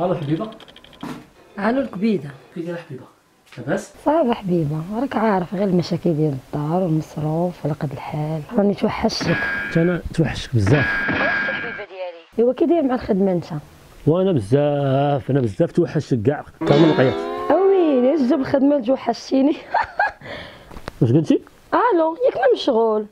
الو حبيبه. الو الكبيده. كي دايره حبيبه؟ لاباس؟ صافي حبيبه، راك عارف غير المشاكل ديال الدار والمصروف على قد الحال، راني توحشتك. انا توحشتك بزاف حبيبه ديالي. ايوا كي داير مع الخدمه انت؟ وانا بزاف توحشتك كاع كامل القياس. اويلي اش جاب الخدمه توحشتيني. واش قلتي؟ الو ياك ما مشغول؟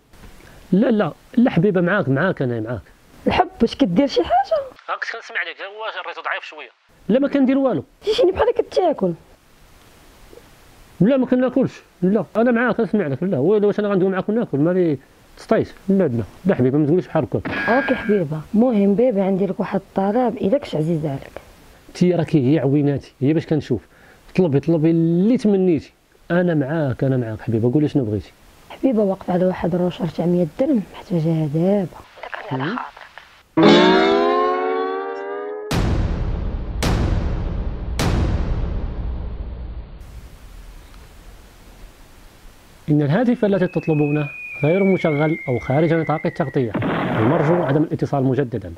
لا حبيبه، معاك انا معاك. الحب واش كدير شي حاجه؟ كنت كنسمع لك، هو الريتو ضعيف شويه. لا ما كندير والو. تجيني بحال كتاكل. لا ما كناكلش، لا انا معاك كنسمع لك. لا واش انا غندوي معاك وناكل مالي تسطيت؟ لا حبيبه ما تقوليش بحال هكا. اوكي حبيبه، المهم بيبي عندي لك واحد الطلب الا كش عزيز عليك. انتي راكي هي عويناتي، هي باش كنشوف. طلبي اللي تمنيتي. انا معاك حبيبه، قولي شنو بغيتي. حبيبه واقف على واحد الروشار تاع 100 درهم محتاجاها دابا. الا كان على خاطرك. إن الهاتف الذي تطلبونه غير مشغل أو خارج نطاق التغطية، المرجو عدم الاتصال مجددا.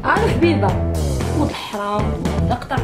عارف حبيبه ود الحرام دقطع.